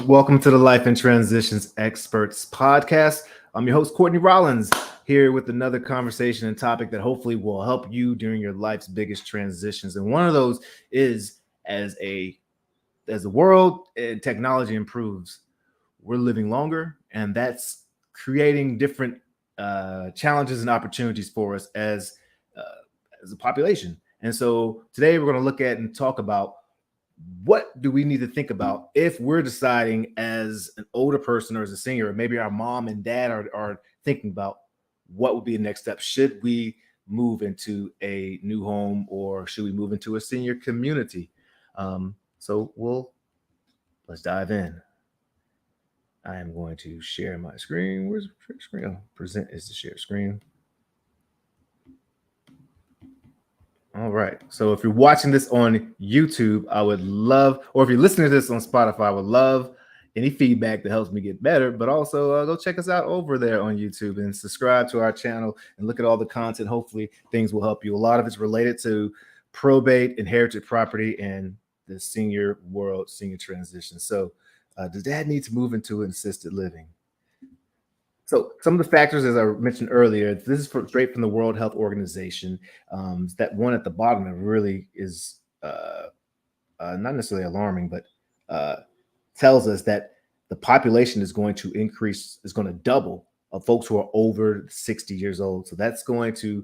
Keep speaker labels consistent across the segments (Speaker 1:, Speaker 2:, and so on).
Speaker 1: Welcome to the Life and Transitions Experts podcast. I'm your host, Courtney Rollins, here with another conversation and topic that hopefully will help you during your life's biggest transitions. And one of those is as the world and technology improves, we're living longer, and that's creating different challenges and opportunities for us uh, as a population. And so today we're going to look at and talk about what do we need to think about if we're deciding as an older person or as a senior, or maybe our mom and dad are thinking about what would be the next step. Should we move into a new home or should we move into a senior community? So let's dive in. I am going to share my screen. Where's the screen? Oh, present is the share screen. All right. So if you're watching this on YouTube, I would love, or if you're listening to this on Spotify, I would love any feedback that helps me get better. But also go check us out over there on YouTube and subscribe to our channel and look at all the content. Hopefully things will help you. A lot of it's related to probate, inherited property, and the senior world, senior transition. So does dad need to move into assisted living? So some of the factors, as I mentioned earlier, this is straight from the World Health Organization. That one at the bottom that really is not necessarily alarming, but uh, tells us that the population is going to increase, is going to double of folks who are over 60 years old. So that's going to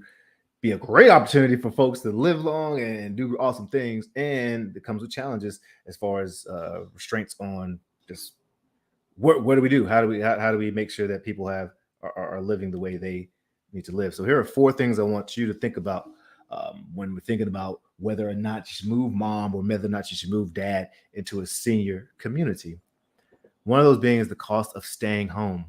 Speaker 1: be a great opportunity for folks to live long and do awesome things. And it comes with challenges as far as restraints on just what do we do? How do we make sure that people are living the way they need to live? So here are four things I want you to think about when we're thinking about whether or not you should move mom or whether or not you should move dad into a senior community. One of those being is the cost of staying home.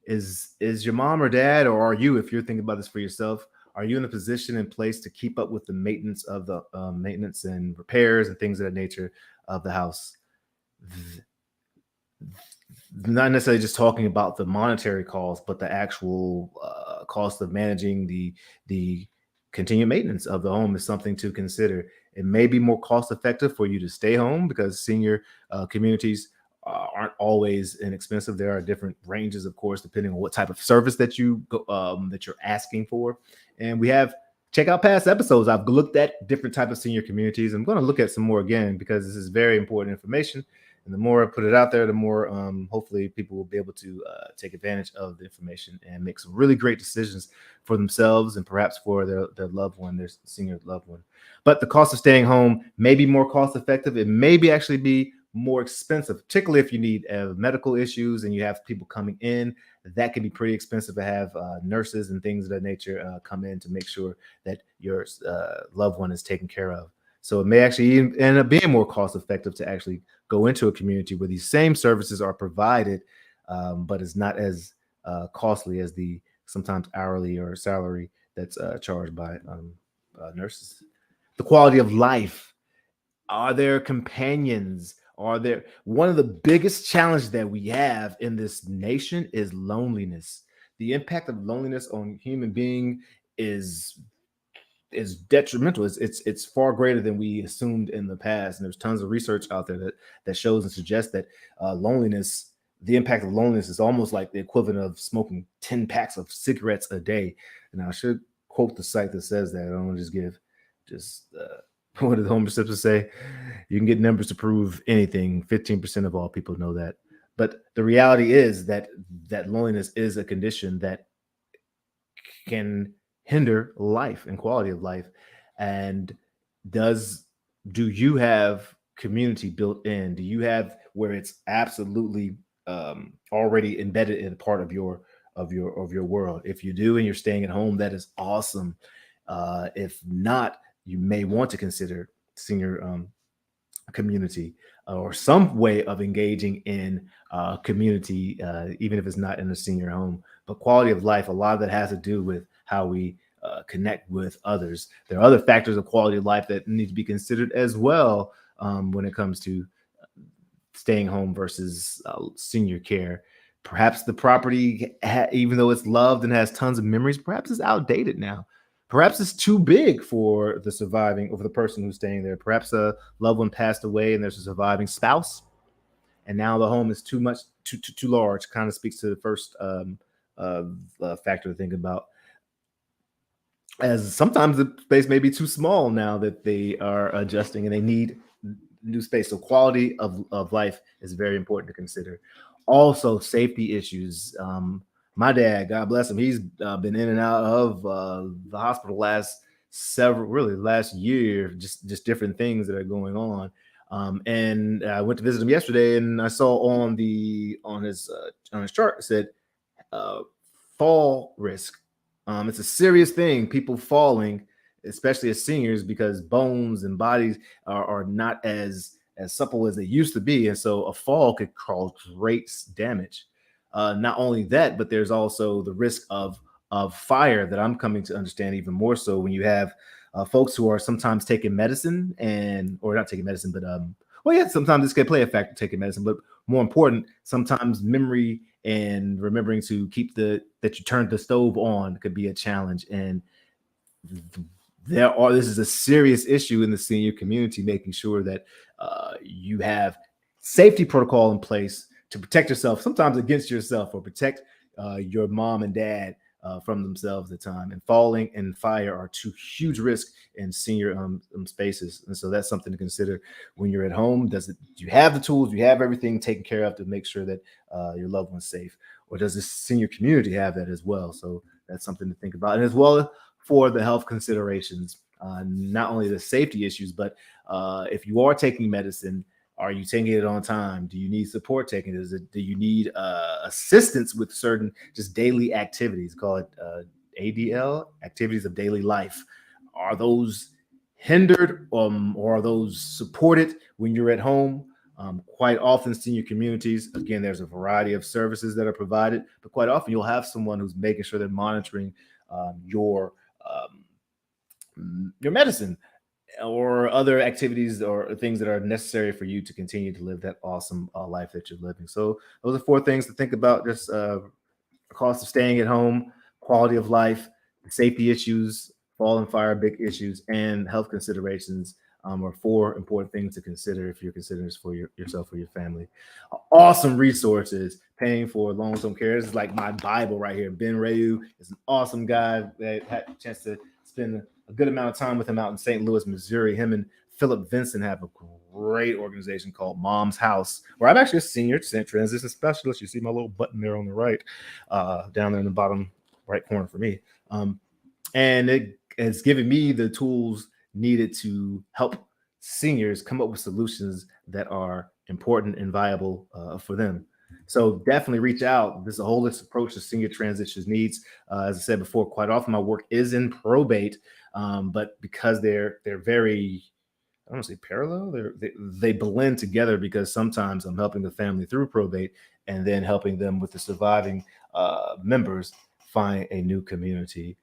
Speaker 1: Is your mom or dad, or are you, if you're thinking about this for yourself, are you in a position in place to keep up with the maintenance of the maintenance and repairs and things of that nature of the house? Not necessarily just talking about the monetary cost, but the actual cost of managing the continued maintenance of the home is something to consider. It may be more cost effective for you to stay home because senior communities aren't always inexpensive. There are different ranges, of course, depending on what type of service that that you're asking for. And we have check out past episodes. I've looked at different type of senior communities. I'm going to look at some more again because this is very important information. And the more I put it out there, the more hopefully people will be able to take advantage of the information and make some really great decisions for themselves and perhaps for their loved one, their senior loved one. But the cost of staying home may be more cost effective. It may be actually be more expensive, particularly if you need medical issues and you have people coming in. That can be pretty expensive to have nurses and things of that nature come in to make sure that your loved one is taken care of. So it may actually end up being more cost effective to actually go into a community where these same services are provided, but it's not as costly as the sometimes hourly or salary that's charged by nurses. The quality of life. Are there companions? Are there one of the biggest challenges that we have in this nation is loneliness. The impact of loneliness on human being is is detrimental. It's far greater than we assumed in the past. And there's tons of research out there that shows and suggests that loneliness, the impact of loneliness, is almost like the equivalent of smoking 10 packs of cigarettes a day. And I should quote the site that says that. I don't want to just give what did Homer Simpson say? You can get numbers to prove anything. 15% of all people know that. But the reality is that loneliness is a condition that can hinder life and quality of life. And does do you have community built in? Do you have where it's absolutely already embedded in a part of your world? If you do and you're staying at home, that is awesome. If not, you may want to consider senior community or some way of engaging in community, even if it's not in a senior home. But quality of life, a lot of that has to do with how we connect with others. There are other factors of quality of life that need to be considered as well when it comes to staying home versus senior care. Perhaps the property, even though it's loved and has tons of memories, perhaps it's outdated now. Perhaps it's too big for the surviving, or for the person who's staying there. Perhaps a loved one passed away and there's a surviving spouse, and now the home is too much, too large. Kind of speaks to the first factor to think about, as sometimes the space may be too small now that they are adjusting and they need new space. So quality of life is very important to consider. Also, safety issues. My dad, God bless him, he's been in and out of the hospital really last year, just different things that are going on. And I went to visit him yesterday, and I saw on his chart, it said uh, fall risk. It's a serious thing. People falling, especially as seniors, because bones and bodies are not as supple as they used to be, and so a fall could cause great damage. Not only that, but there's also the risk of fire that I'm coming to understand even more so when you have folks who are sometimes taking medicine and or not taking medicine, but well, yeah, sometimes this can play a factor taking medicine, but more important, sometimes memory and remembering to keep that you turned the stove on could be a challenge. And this is a serious issue in the senior community, making sure that you have safety protocol in place to protect yourself, sometimes against yourself, or protect your mom and dad from themselves at the time. And falling and fire are two huge risks in senior spaces, and so that's something to consider when you're at home. Do you have the tools? Do you have everything taken care of to make sure that your loved one's safe, or does the senior community have that as well? So that's something to think about, and as well for the health considerations, not only the safety issues, but if you are taking medicine, are you taking it on time? Do you need support taking it? Do you need assistance with certain just daily activities? Call it ADL, activities of daily life. Are those hindered or are those supported when you're at home? Quite often, senior communities, again, there's a variety of services that are provided, but quite often you'll have someone who's making sure they're monitoring your medicine or other activities or things that are necessary for you to continue to live that awesome life that you're living. So those are four things to think about: just cost of staying at home, quality of life, safety issues, fall and fire, big issues, and health considerations. Are four important things to consider if you're considering this for yourself or your family. Awesome resources. Paying for long-term care. This is like my Bible right here. Ben Rayu is an awesome guy. That had a chance to spend a good amount of time with him out in St. Louis, Missouri. Him and Philip Vincent have a great organization called Mom's House, where I'm actually a senior transition specialist. You see my little button there on the right, down there in the bottom right corner for me. And it has given me the tools needed to help seniors come up with solutions that are important and viable for them. So definitely reach out. This is a holistic approach to senior transitions needs. As I said before, quite often my work is in probate, but because they're very, I don't want to say parallel. They blend together because sometimes I'm helping the family through probate and then helping them with the surviving members find a new community.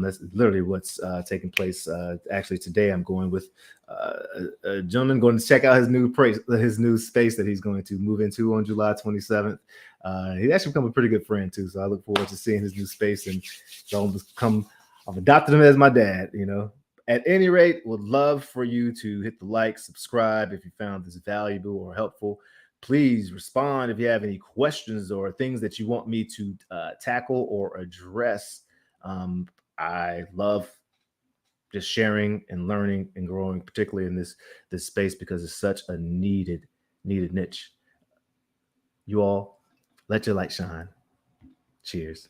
Speaker 1: That's literally what's taking place. Actually, today I'm going with a gentleman going to check out his new space that he's going to move into on July 27th. He's actually become a pretty good friend too, so I look forward to seeing his new space, and so I've adopted him as my dad. At any rate, would love for you to hit the like, subscribe if you found this valuable or helpful. Please respond if you have any questions or things that you want me to tackle or address. I love just sharing and learning and growing, particularly in this space, because it's such a needed niche. You all, let your light shine. Cheers.